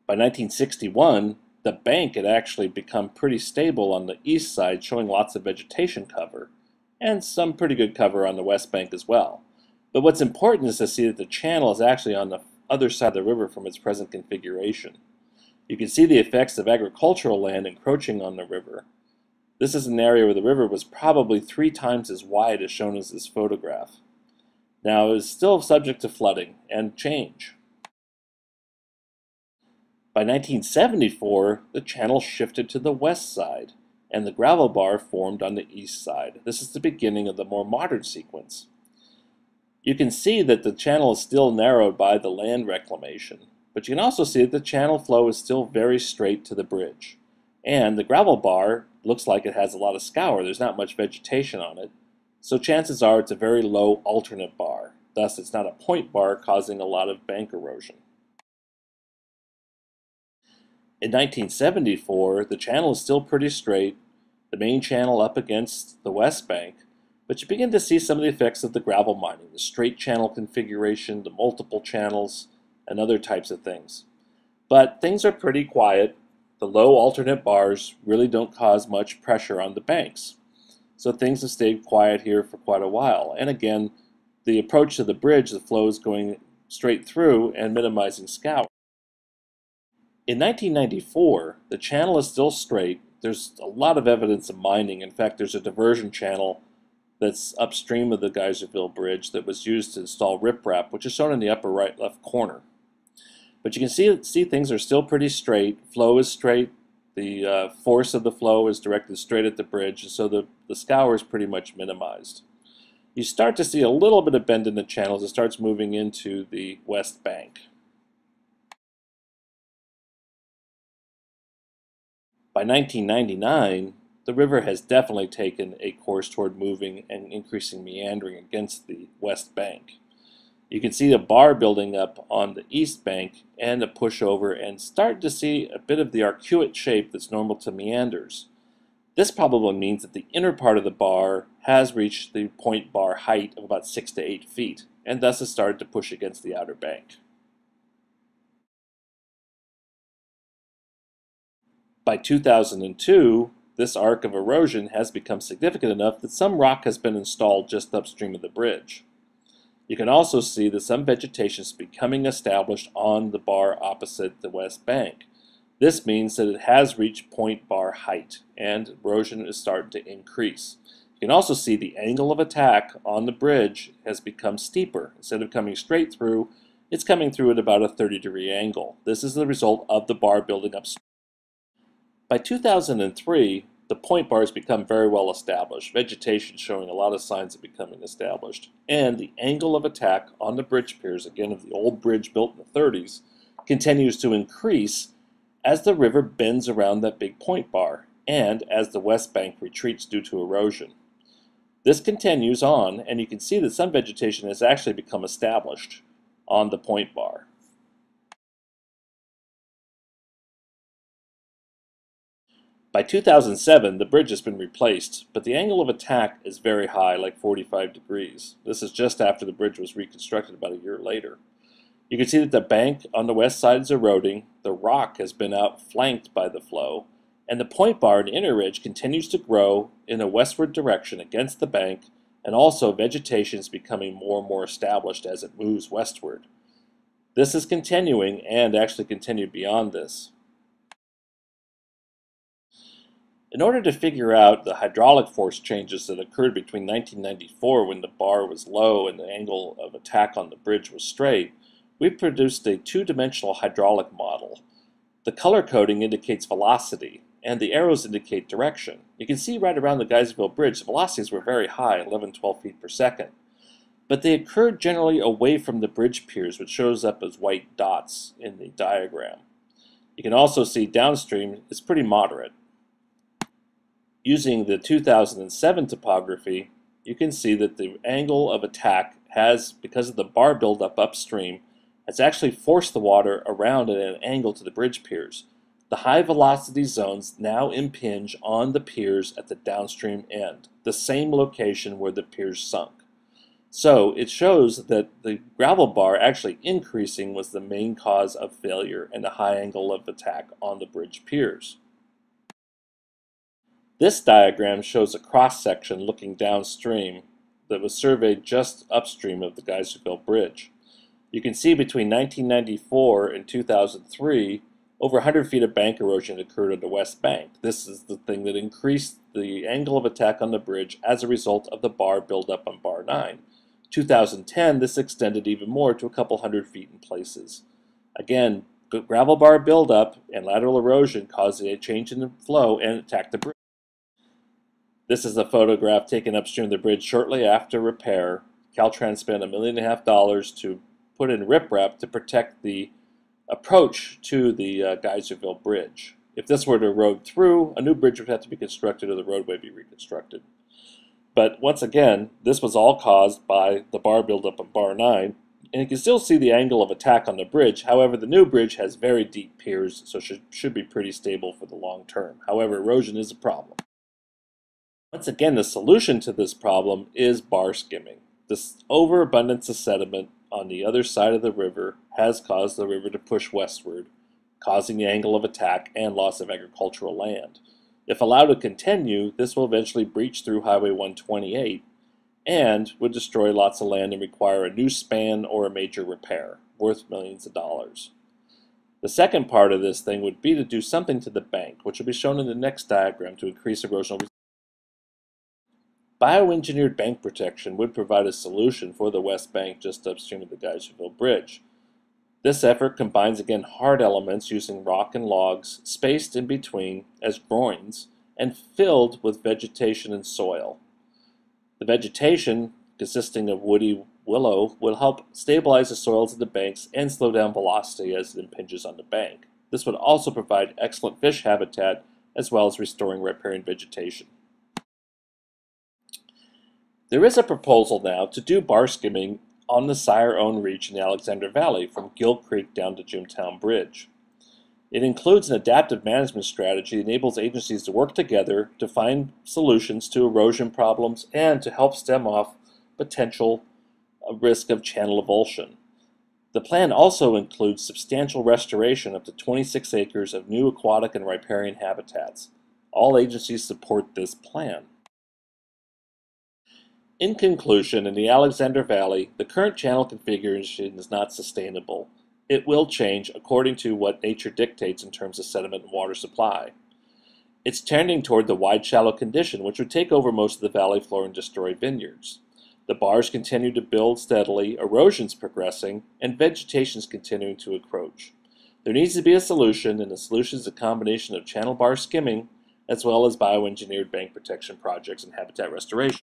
By 1961, the bank had actually become pretty stable on the east side, showing lots of vegetation cover, and some pretty good cover on the west bank as well. But what's important is to see that the channel is actually on the other side of the river from its present configuration. You can see the effects of agricultural land encroaching on the river. This is an area where the river was probably 3 times as wide as shown as this photograph. Now, it is still subject to flooding and change. By 1974, the channel shifted to the west side, and the gravel bar formed on the east side. This is the beginning of the more modern sequence. You can see that the channel is still narrowed by the land reclamation, but you can also see that the channel flow is still very straight to the bridge. And the gravel bar looks like it has a lot of scour. There's not much vegetation on it, so chances are it's a very low alternate bar. Thus, it's not a point bar causing a lot of bank erosion. In 1974, the channel is still pretty straight, the main channel up against the west bank, but you begin to see some of the effects of the gravel mining, the straight channel configuration, the multiple channels, and other types of things. But things are pretty quiet. The low alternate bars really don't cause much pressure on the banks. So things have stayed quiet here for quite a while. And again, the approach to the bridge, the flow is going straight through and minimizing scour. In 1994, the channel is still straight. There's a lot of evidence of mining. In fact, there's a diversion channel that's upstream of the Geyserville Bridge that was used to install riprap, which is shown in the upper right left corner. But you can see things are still pretty straight. Flow is straight. The force of the flow is directed straight at the bridge, so the scour is pretty much minimized. You start to see a little bit of bend in the channels. It starts moving into the west bank. By 1999, the river has definitely taken a course toward moving and increasing meandering against the west bank. You can see the bar building up on the east bank and a pushover, and start to see a bit of the arcuate shape that's normal to meanders. This probably means that the inner part of the bar has reached the point bar height of about 6 to 8 feet, and thus has started to push against the outer bank. By 2002, this arc of erosion has become significant enough that some rock has been installed just upstream of the bridge. You can also see that some vegetation is becoming established on the bar opposite the west bank. This means that it has reached point bar height, and erosion is starting to increase. You can also see the angle of attack on the bridge has become steeper. Instead of coming straight through, it's coming through at about a 30-degree angle. This is the result of the bar building up. By 2003, the point bar has become very well established, vegetation showing a lot of signs of becoming established, and the angle of attack on the bridge piers, again of the old bridge built in the 30s, continues to increase as the river bends around that big point bar, and as the west bank retreats due to erosion. This continues on, and you can see that some vegetation has actually become established on the point bar. By 2007, the bridge has been replaced, but the angle of attack is very high, like 45 degrees. This is just after the bridge was reconstructed about a year later. You can see that the bank on the west side is eroding, the rock has been outflanked by the flow, and the point bar and inner ridge continues to grow in a westward direction against the bank, and also vegetation is becoming more and more established as it moves westward. This is continuing and actually continued beyond this. In order to figure out the hydraulic force changes that occurred between 1994, when the bar was low and the angle of attack on the bridge was straight, we produced a two-dimensional hydraulic model. The color coding indicates velocity, and the arrows indicate direction. You can see right around the Geyserville Bridge, the velocities were very high, 11-12 feet per second. But they occurred generally away from the bridge piers, which shows up as white dots in the diagram. You can also see downstream is pretty moderate. Using the 2007 topography, you can see that the angle of attack has, because of the bar buildup upstream, has actually forced the water around at an angle to the bridge piers. The high velocity zones now impinge on the piers at the downstream end, the same location where the piers sunk. So it shows that the gravel bar actually increasing was the main cause of failure and the high angle of attack on the bridge piers. This diagram shows a cross-section looking downstream that was surveyed just upstream of the Geyserville Bridge. You can see between 1994 and 2003, over 100 feet of bank erosion occurred on the west bank. This is the thing that increased the angle of attack on the bridge as a result of the bar buildup on Bar 9. 2010, this extended even more to a couple hundred feet in places. Again, gravel bar buildup and lateral erosion caused a change in the flow and attacked the bridge. This is a photograph taken upstream of the bridge shortly after repair. Caltrans spent $1.5 million to put in riprap to protect the approach to the Geyserville Bridge. If this were to erode through, a new bridge would have to be constructed or the roadway be reconstructed. But once again, this was all caused by the bar buildup on Bar 9, and you can still see the angle of attack on the bridge. However, the new bridge has very deep piers, so should be pretty stable for the long term. However, erosion is a problem. Once again, the solution to this problem is bar skimming. This overabundance of sediment on the other side of the river has caused the river to push westward, causing the angle of attack and loss of agricultural land. If allowed to continue, this will eventually breach through Highway 128 and would destroy lots of land and require a new span or a major repair, worth millions of dollars. The second part of this thing would be to do something to the bank, which will be shown in the next diagram to increase erosional resistance. Bioengineered bank protection would provide a solution for the west bank just upstream of the Geyserville Bridge. This effort combines again hard elements using rock and logs spaced in between as groins and filled with vegetation and soil. The vegetation, consisting of woody willow, will help stabilize the soils of the banks and slow down velocity as it impinges on the bank. This would also provide excellent fish habitat as well as restoring riparian vegetation. There is a proposal now to do bar skimming on the Sire-owned reach in the Alexander Valley from Gill Creek down to Jimtown Bridge. It includes an adaptive management strategy that enables agencies to work together to find solutions to erosion problems and to help stem off potential risk of channel avulsion. The plan also includes substantial restoration up to 26 acres of new aquatic and riparian habitats. All agencies support this plan. In conclusion, in the Alexander Valley, the current channel configuration is not sustainable. It will change according to what nature dictates in terms of sediment and water supply. It's tending toward the wide shallow condition, which would take over most of the valley floor and destroy vineyards. The bars continue to build steadily, erosion's progressing, and vegetation is continuing to encroach. There needs to be a solution, and the solution is a combination of channel bar skimming as well as bioengineered bank protection projects and habitat restoration.